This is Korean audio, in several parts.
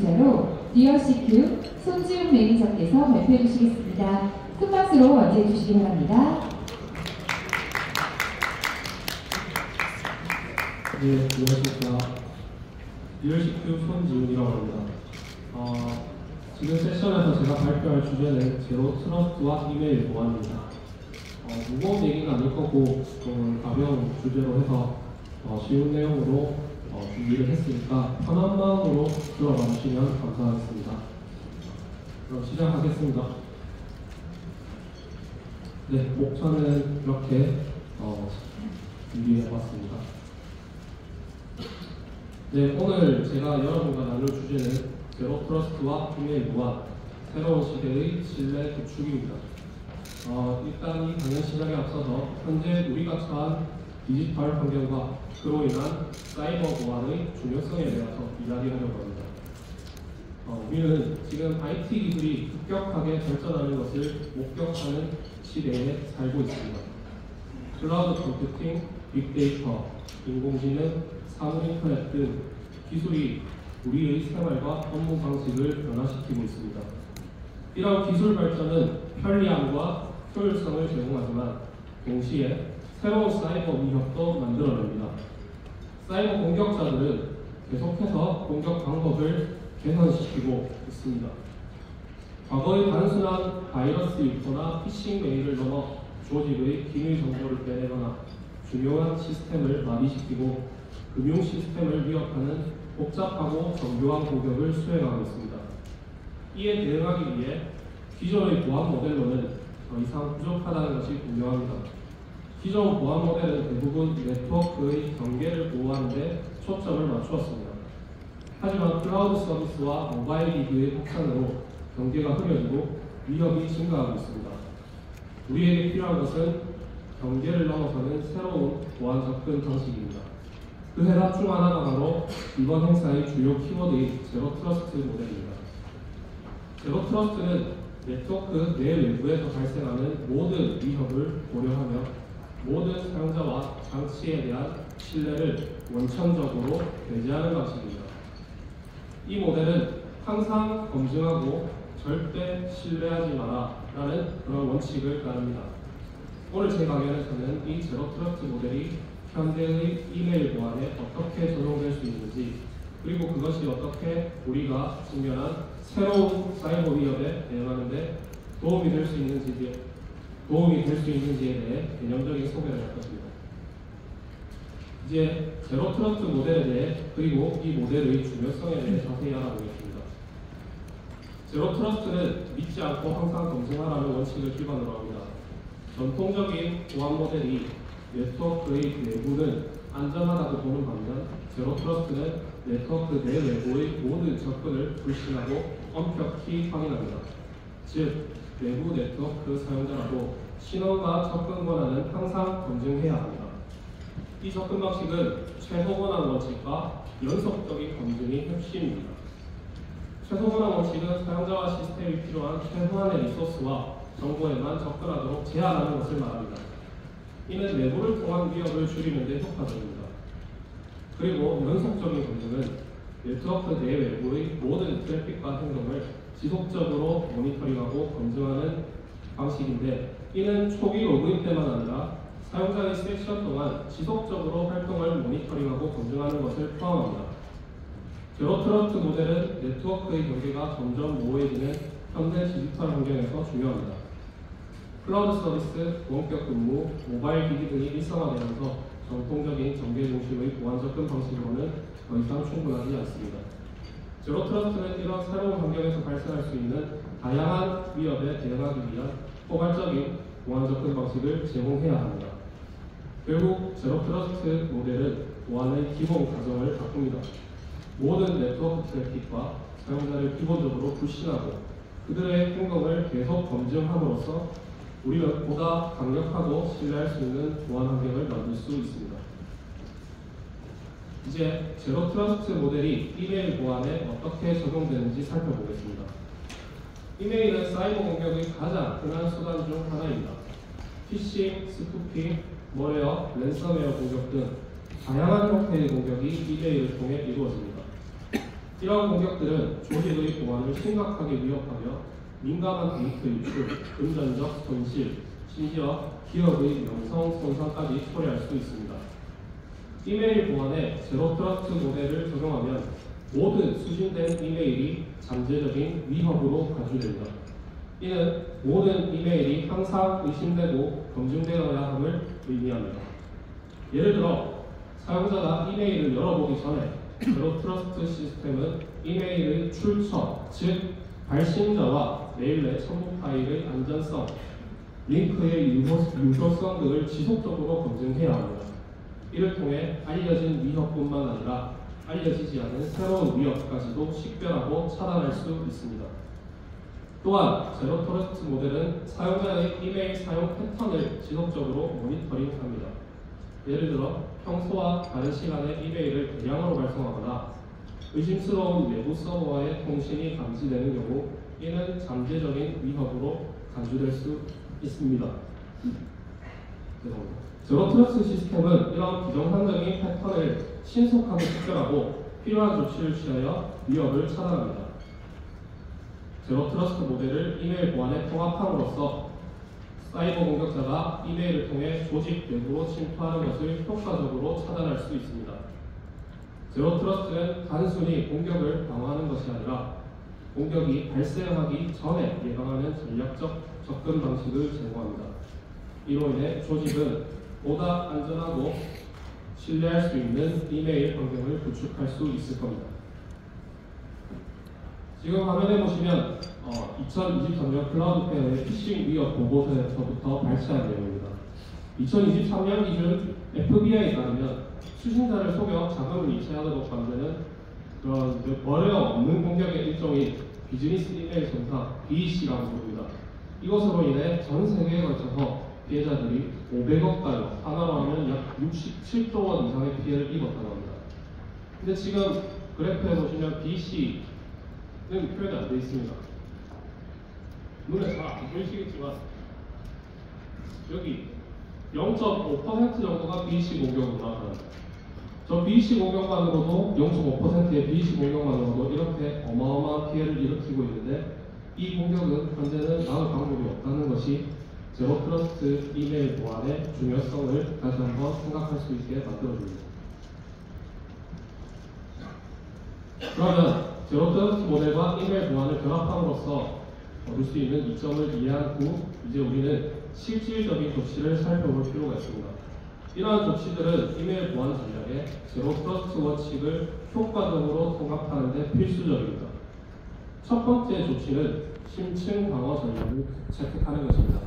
자로 DRCQ 손지훈 매니저께서 발표해 주시겠습니다. 큰 박수로 맞이해 주시기 바랍니다. 네, 안녕하십니까. DRCQ 손지훈이라고 합니다. 지금 세션에서 제가 발표할 주제는 제로 트러스트와 이메일 보안입니다. 무거운 얘기는 아닐 거고 좀 가벼운 주제로 해서 쉬운 내용으로 준비를 했으니까 편한 마음으로 들어봐 주시면 감사하겠습니다. 그럼 시작하겠습니다. 네, 목차는 이렇게 준비해봤습니다. 네, 오늘 제가 여러분과 나눌 주제는 제로 트러스트와 이메일 보안, 새로운 시대의 신뢰 구축입니다. 일단 이 강연 시작에 앞서서 현재 우리가 처한 디지털 환경과 그로 인한 사이버 보안의 중요성에 대해서 이야기하려고 합니다. 우리는 지금 IT 기술이 급격하게 발전하는 것을 목격하는 시대에 살고 있습니다. 클라우드 컴퓨팅, 빅데이터, 인공지능, 사물인터넷 등 기술이 우리의 생활과 업무 방식을 변화시키고 있습니다. 이런 기술 발전은 편리함과 효율성을 제공하지만 동시에 새로운 사이버 위협도 만들어냅니다. 사이버 공격자들은 계속해서 공격 방법을 개선시키고 있습니다. 과거의 단순한 바이러스 유포나 피싱 메일을 넘어 조직의 기밀 정보를 빼내거나 중요한 시스템을 마비시키고 금융 시스템을 위협하는 복잡하고 정교한 공격을 수행하고 있습니다. 이에 대응하기 위해 기존의 보안 모델로는 더 이상 부족하다는 것이 분명합니다. 기존 보안 모델은 대부분 네트워크의 경계를 보호하는 데 초점을 맞추었습니다. 하지만 클라우드 서비스와 모바일 기기의 확산으로 경계가 흐려지고 위협이 증가하고 있습니다. 우리에게 필요한 것은 경계를 넘어서는 새로운 보안 접근 방식입니다. 그 해답 중 하나가 바로 이번 행사의 주요 키워드인 제로 트러스트 모델입니다. 제로 트러스트는 네트워크 내외부에서 발생하는 모든 위협을 고려하며 모든 사용자와 장치에 대한 신뢰를 원천적으로 배제하는 방식입니다. 이 모델은 항상 검증하고 절대 신뢰하지 마라 라는 그런 원칙을 따릅니다. 오늘 제 강연에서는 이 제로 트러스트 모델이 현대의 이메일 보안에 어떻게 적용될 수 있는지, 그리고 그것이 어떻게 우리가 직면한 새로운 사이버 위협에 대응하는 데 도움이 될 수 있는지에 대해 개념적인 소개를 할 것입니다. 이제 제로 트러스트 모델에 대해 그리고 이 모델의 중요성에 대해 자세히 알아보겠습니다. 제로 트러스트는 믿지 않고 항상 검증하라는 원칙을 기반으로 합니다. 전통적인 보안 모델이 네트워크의 내부는 안전하다고 보는 반면 제로 트러스트는 네트워크 내외부의 모든 접근을 불신하고 엄격히 확인합니다. 즉, 내부 네트워크 사용자라도 신원과 접근 권한은 항상 검증해야 합니다. 이 접근 방식은 최소 권한 원칙과 연속적인 검증이 핵심입니다. 최소 권한 원칙은 사용자와 시스템이 필요한 최소한의 리소스와 정보에만 접근하도록 제한하는 것을 말합니다. 이는 내부를 통한 위협을 줄이는 데 효과적입니다. 그리고 연속적인 검증은 네트워크 내외부의 모든 트래픽과 행동을 지속적으로 모니터링하고 검증하는 방식인데, 이는 초기 로그인 때만 아니라 사용자의 세션 동안 지속적으로 활동을 모니터링하고 검증하는 것을 포함합니다. 제로 트러스트 모델은 네트워크의 경계가 점점 모호해지는 현대 디지털 환경에서 중요합니다. 클라우드 서비스, 원격 근무, 모바일 기기 등이 일상화되면서 전통적인 전개 중심의 보안 접근 방식으로는 더 이상 충분하지 않습니다. 제로 트러스트는 이런 새로운 환경에서 발생할 수 있는 다양한 위협에 대응하기 위한 포괄적인 보안 접근 방식을 제공해야 합니다. 결국 제로 트러스트 모델은 보안의 기본 가정을 바꿉니다. 모든 네트워크 트래픽과 사용자를 기본적으로 불신하고 그들의 행동을 계속 검증함으로써 우리는 보다 강력하고 신뢰할 수 있는 보안 환경을 만들 수 있습니다. 이제 제로 트러스트 모델이 이메일 보안에 어떻게 적용되는지 살펴보겠습니다. 이메일은 사이버 공격의 가장 흔한 수단 중 하나입니다. 피싱, 스푸핑, 머레어, 랜섬웨어 공격 등 다양한 형태의 공격이 이메일을 통해 이루어집니다. 이러한 공격들은 조직의 보안을 심각하게 위협하며 민감한 데이터 유출, 금전적 손실, 심지어 기업의 명성 손상까지 초래할 수 있습니다. 이메일 보안에 제로 트러스트 모델을 적용하면 모든 수신된 이메일이 잠재적인 위협으로 간주됩니다. 이는 모든 이메일이 항상 의심되고 검증되어야 함을 의미합니다. 예를 들어 사용자가 이메일을 열어보기 전에 제로 트러스트 시스템은 이메일의 출처, 즉 발신자와 메일 내 첨부 파일의 안전성, 링크의 유효성 등을 지속적으로 검증해야 합니다. 이를 통해 알려진 위협뿐만 아니라 알려지지 않은 새로운 위협까지도 식별하고 차단할 수 있습니다. 또한 제로 트러스트 모델은 사용자의 이메일 사용 패턴을 지속적으로 모니터링합니다. 예를 들어 평소와 다른 시간에 이메일을 대량으로 발송하거나 의심스러운 외부 서버와의 통신이 감지되는 경우 이는 잠재적인 위협으로 간주될 수 있습니다. 제로 트러스트 시스템은 이러한 비정상적인 패턴을 신속하게 식별하고 필요한 조치를 취하여 위협을 차단합니다. 제로 트러스트 모델을 이메일 보안에 통합함으로써 사이버 공격자가 이메일을 통해 조직 내부로 침투하는 것을 효과적으로 차단할 수 있습니다. 제로 트러스트는 단순히 공격을 방어하는 것이 아니라 공격이 발생하기 전에 예방하는 전략적 접근 방식을 제공합니다. 이로 인해 조직은 보다 안전하고 신뢰할 수 있는 이메일 환경을 구축할 수 있을 겁니다. 지금 화면에 보시면 2023년 클라우드페어의 피싱 위협 보고서에서부터 발췌한 내용입니다. 2023년 기준 FBI에 따르면 수신자를 속여 자금을 이체하도록 만드는 그런 어려 없는 공격의 일종인 비즈니스 이메일 손상 BEC라고 부릅니다. 이것으로 인해 전 세계에 걸쳐서 피해자들이 500억 달러, 하나로 하면 약 67조 원 이상의 피해를 입었다고 합니다. 근데 지금 그래프에 보시면 BEC는 표현이 안 되어 있습니다. 눈에 잘 안 보이시겠지만 여기 0.5% 정도가 BEC 공격으로 나타납니다. 저 BEC 공격만으로도 0.5%의 BEC 공격만으로도 이렇게 어마어마한 피해를 일으키고 있는데 이 공격은 현재는 나을 방법이 없다는 것이 제로 트러스트 이메일 보안의 중요성을 다시 한번 생각할 수 있게 만들어줍니다. 그러면 제로 트러스트 모델과 이메일 보안을 결합함으로써 얻을 수 있는 이점을 이해한 후 이제 우리는 실질적인 조치를 살펴볼 필요가 있습니다. 이러한 조치들은 이메일 보안 전략에 제로 트러스트 원칙을 효과적으로 통합하는 데 필수적입니다. 첫 번째 조치는 심층 방어 전략을 채택하는 것입니다.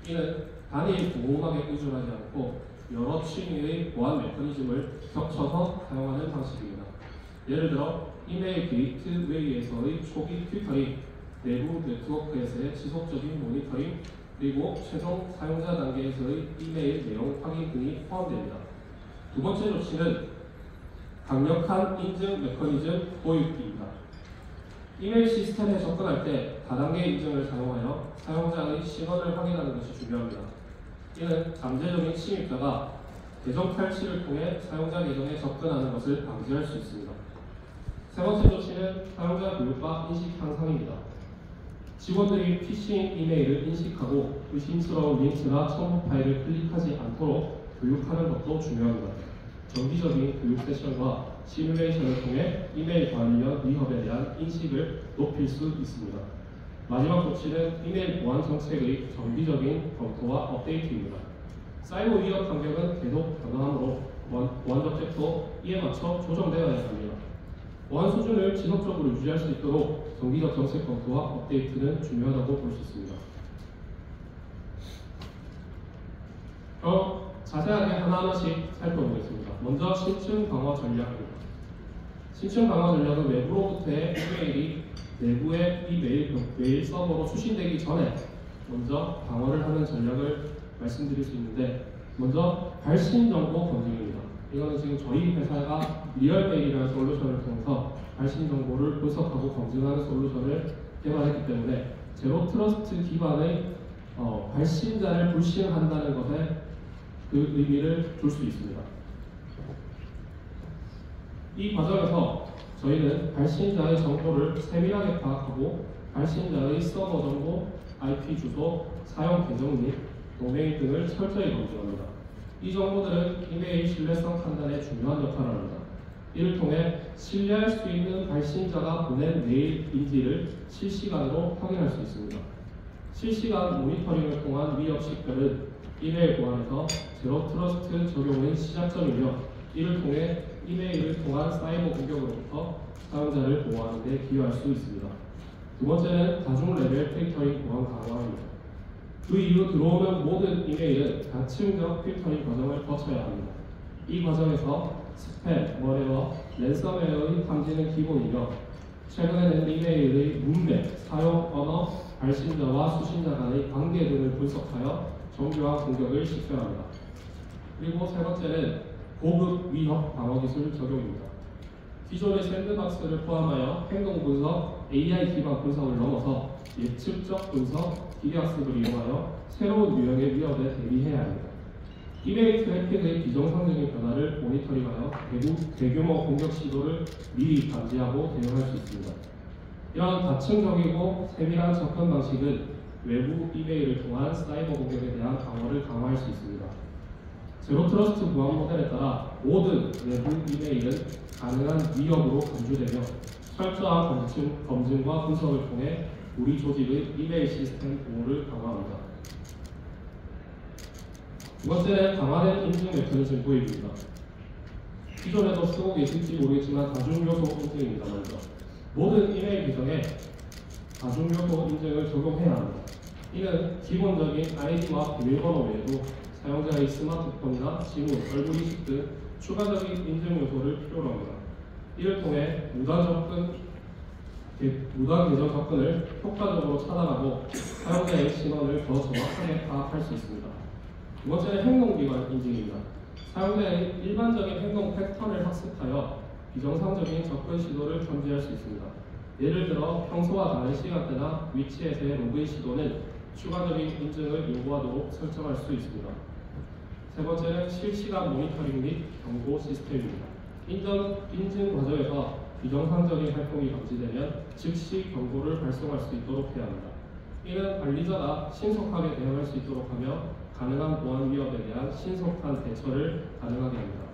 이는 단일 보호막에 의존하지 않고 여러 층의 보안 메커니즘을 겹쳐서 사용하는 방식입니다. 예를 들어 이메일 게이트웨이에서의 초기 필터링, 내부 네트워크에서의 지속적인 모니터링, 그리고 최종 사용자 단계에서의 이메일 내용 확인 등이 포함됩니다. 두 번째 조치는 강력한 인증 메커니즘 도입입니다. 이메일 시스템에 접근할 때 다단계 인증을 사용하여 사용자의 신원을 확인하는 것이 중요합니다. 이는 잠재적인 침입자가 계정 탈취를 통해 사용자 계정에 접근하는 것을 방지할 수 있습니다. 세 번째 조치는 사용자 교육과 인식 향상입니다. 직원들이 피싱 이메일을 인식하고 의심스러운 링크나 첨부 파일을 클릭하지 않도록 교육하는 것도 중요합니다. 정기적인 교육 세션과 시뮬레이션을 통해 이메일 관련 위협에 대한 인식을 높일 수 있습니다. 마지막 조치는 이메일 보안 정책의 정기적인 검토와 업데이트입니다. 사이버 위협 환경은 계속 변화하므로 보안 정책도 이에 맞춰 조정되어야 합니다. 보안 수준을 지속적으로 유지할 수 있도록 정기적 정책 검토와 업데이트는 중요하다고 볼 수 있습니다. 자세하게 하나하나씩 살펴보겠습니다. 먼저 심층 방어 전략입니다. 심층 방어 전략은 외부로부터의 이메일이 내부의 이 메일 서버로 수신되기 전에 먼저 방어를 하는 전략을 말씀드릴 수 있는데, 먼저 발신 정보 검증입니다. 이거는 지금 저희 회사가 리얼메일이라는 솔루션을 통해서 발신 정보를 분석하고 검증하는 솔루션을 개발했기 때문에 제로 트러스트 기반의 발신자를 불신한다는 것에 그 의미를 줄 수 있습니다. 이 과정에서 저희는 발신자의 정보를 세밀하게 파악하고 발신자의 서버 정보, IP 주소, 사용 계정 및 도메인 등을 철저히 검증합니다. 이 정보들은 이메일 신뢰성 판단에 중요한 역할을 합니다. 이를 통해 신뢰할 수 있는 발신자가 보낸 메일인지를 실시간으로 확인할 수 있습니다. 실시간 모니터링을 통한 위협 식별은 이메일 보안에서 제로 트러스트 적용의 시작점이며 이를 통해 이메일을 통한 사이버 공격으로부터 사용자를 보호하는 데 기여할 수 있습니다. 두 번째는 다중 레벨 필터링 보안 강화입니다. 그 이후 들어오는 모든 이메일은 다층적 필터링 과정을 거쳐야 합니다. 이 과정에서 스팸, 머레어, 랜섬웨어의 탐지는 기본이며 최근에는 이메일의 문맥, 사용 언어, 발신자와 수신자 간의 관계 등을 분석하여 정교한 공격을 식별합니다. 그리고 세 번째는 고급 위협 방어 기술 적용입니다. 기존의 샌드박스를 포함하여 행동 분석, AI 기반 분석을 넘어서 예측적 분석, 기계학습을 이용하여 새로운 유형의 위협에 대비해야 합니다. 이메일 트래픽의 비정상적인 변화를 모니터링하여 대규모 공격 시도를 미리 감지하고 대응할 수 있습니다. 이러한 다층적이고 세밀한 접근 방식은 외부 이메일을 통한 사이버 공격에 대한 방어를 강화할 수 있습니다. 제로 트러스트 보안 모델에 따라 모든 외부 이메일은 가능한 위협으로 간주되며 철저한 검증과 분석을 통해 우리 조직의 이메일 시스템 보호를 강화합니다. 두 번째는 강화된 인증 메커니즘 도입입니다. 기존에도 쓰고 계실지 모르겠지만 다중요소 인증입니다. 먼저 모든 이메일 계정에 다중요소 인증을 적용해야 합니다. 이는 기본적인 아이디와 비밀번호 외에도 사용자의 스마트폰이나 지문, 얼굴 인식 등 추가적인 인증 요소를 필요로 합니다. 이를 통해 무단 계정 접근을 효과적으로 차단하고 사용자의 신원을 더 정확하게 파악할 수 있습니다. 두 번째는 행동기반 인증입니다. 사용자의 일반적인 행동 패턴을 학습하여 비정상적인 접근 시도를 탐지할 수 있습니다. 예를 들어 평소와 다른 시간대나 위치에서의 로그인 시도는 추가적인 인증을 요구하도록 설정할 수 있습니다. 세 번째는 실시간 모니터링 및 경고 시스템입니다. 인증 과정에서 비정상적인 활동이 감지되면 즉시 경고를 발송할 수 있도록 해야 합니다. 이는 관리자가 신속하게 대응할 수 있도록 하며 가능한 보안 위협에 대한 신속한 대처를 가능하게 합니다.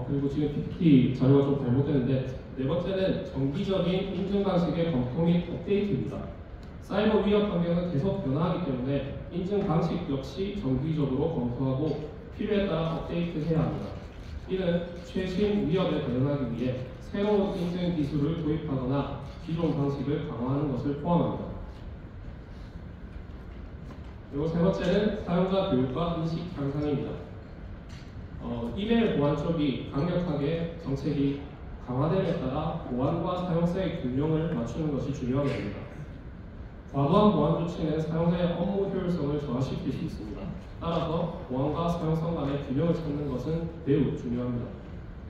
그리고 지금 PPT 자료가 좀 잘못되는데 네 번째는 정기적인 인증 방식의 검토 및 업데이트입니다. 사이버 위협 환경은 계속 변화하기 때문에 인증 방식 역시 정기적으로 검토하고 필요에 따라 업데이트해야 합니다. 이는 최신 위협에 대응하기 위해 새로운 인증 기술을 도입하거나 기존 방식을 강화하는 것을 포함합니다. 그리고 세 번째는 사용자 교육과 인식 향상입니다. 이메일 보안 쪽이 강력하게 정책이 강화됨에 따라 보안과 사용자의 균형을 맞추는 것이 중요하게 됩니다. 과도한 보안 조치는 사용자의 업무 효율성을 저하시킬 수 있습니다. 따라서 보안과 사용성 간의 균형을 찾는 것은 매우 중요합니다.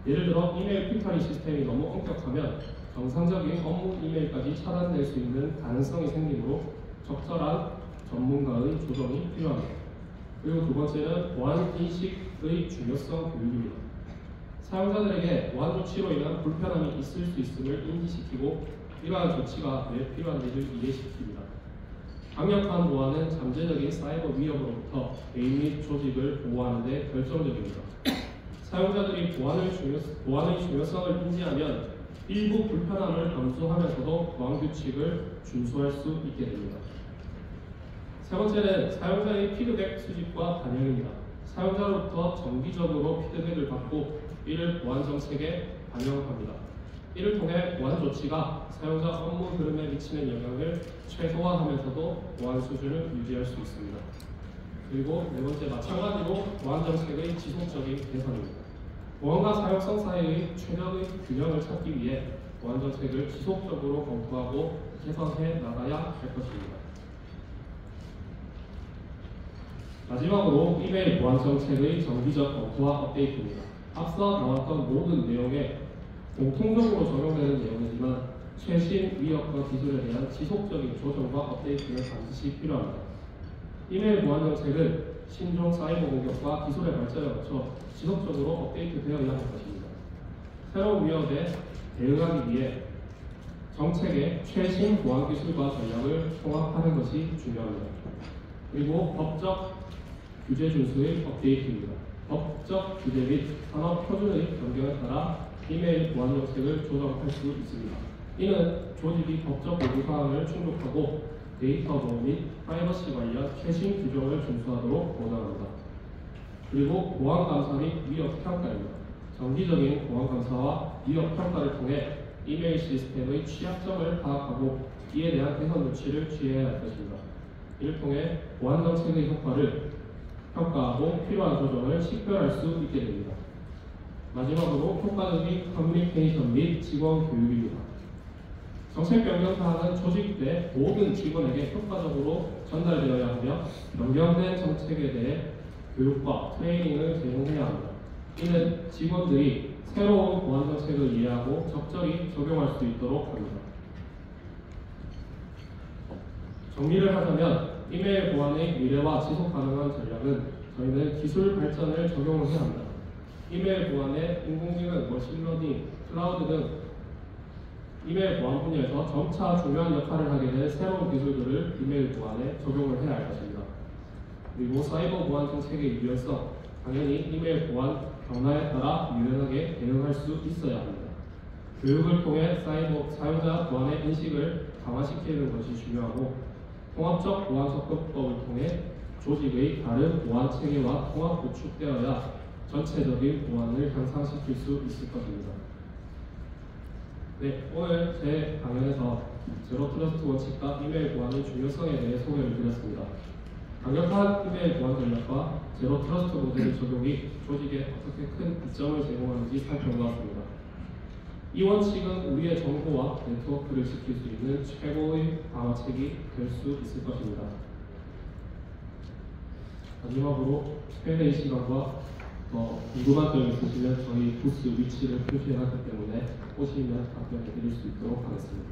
예를 들어 이메일 필터링 시스템이 너무 엄격하면 정상적인 업무 이메일까지 차단될 수 있는 가능성이 생기므로 적절한 전문가의 조정이 필요합니다. 그리고 두 번째는 보안 인식의 중요성 교육입니다. 사용자들에게 보안 조치로 인한 불편함이 있을 수 있음을 인지시키고 이러한 조치가 왜 필요한지를 이해시킵니다. 강력한 보안은 잠재적인 사이버 위협으로부터 개인 및 조직을 보호하는 데 결정적입니다. 사용자들이 보안의 중요성을 인지하면 일부 불편함을 감수하면서도 보안 규칙을 준수할 수 있게 됩니다. 세 번째는 사용자의 피드백 수집과 반영입니다. 사용자로부터 정기적으로 피드백을 받고 이를 보안 정책에 반영합니다. 이를 통해 보안 조치가 사용자 업무 흐름에 미치는 영향을 최소화하면서도 보안 수준을 유지할 수 있습니다. 그리고 네 번째 마찬가지로 보안 정책의 지속적인 개선입니다. 보안과 사용성 사이의 최적의 균형을 찾기 위해 보안 정책을 지속적으로 검토하고 개선해 나가야 할 것입니다. 마지막으로 이메일 보안 정책의 정기적 검토와 업데이트입니다. 앞서 나왔던 모든 내용에 공통적으로 적용되는 내용이지만 최신 위협과 기술에 대한 지속적인 조정과 업데이트는 반드시 필요합니다. 이메일 보안 정책은 신종 사이버 공격과 기술의 발전에 맞춰 지속적으로 업데이트되어야 할 것입니다. 새로운 위협에 대응하기 위해 정책의 최신 보안 기술과 전략을 통합하는 것이 중요합니다. 그리고 법적 규제 준수의 업데이트입니다. 법적 규제 및 산업 표준의 변경에 따라 이메일 보안 정책을 조정할 수 있습니다. 이는 조직이 법적 요구 사항을 충족하고 데이터 보호 및 프라이버시 관련 최신 규정을 준수하도록 보장합니다. 그리고 보안 감사 및 위협 평가입니다. 정기적인 보안 감사와 위협 평가를 통해 이메일 시스템의 취약점을 파악하고 이에 대한 개선 조치를 취해야 할 것입니다. 이를 통해 보안 정책의 효과를 평가하고 필요한 조정을 식별할 수 있게 됩니다. 마지막으로 효과적인 커뮤니케이션 및 직원 교육입니다. 정책 변경 사항은 조직 내 모든 직원에게 효과적으로 전달되어야 하며 변경된 정책에 대해 교육과 트레이닝을 제공해야 합니다. 이는 직원들이 새로운 보안 정책을 이해하고 적절히 적용할 수 있도록 합니다. 정리를 하자면 이메일 보안의 미래와 지속 가능한 전략은 저희는 기술 발전을 적용을 해야 합니다. 이메일 보안에 인공지능, 머신러닝, 클라우드 등 이메일 보안 분야에서 점차 중요한 역할을 하게 될 새로운 기술들을 이메일 보안에 적용을 해야 할 것입니다. 그리고 사이버 보안 정책의 유연성, 당연히 이메일 보안 변화에 따라 유연하게 대응할 수 있어야 합니다. 교육을 통해 사이버 사용자 보안의 인식을 강화시키는 것이 중요하고 통합적 보안 접근법을 통해 조직의 다른 보안 체계와 통합 구축되어야 전체적인 보안을 향상시킬 수 있을 것입니다. 네, 오늘 제 강연에서 제로 트러스트 원칙과 이메일 보안의 중요성에 대해 소개를 드렸습니다. 강력한 이메일 보안 전략과 제로 트러스트 모델의 적용이 조직에 어떻게 큰 이점을 제공하는지 살펴보았습니다. 이 원칙은 우리의 정보와 네트워크를 지킬 수 있는 최고의 방어책이 될 수 있을 것입니다. 마지막으로 Q&A 시간과 더 궁금한 점이 있으시면 저희 부스 위치를 표시해놨기 때문에 오시면 답변해 드릴 수 있도록 하겠습니다.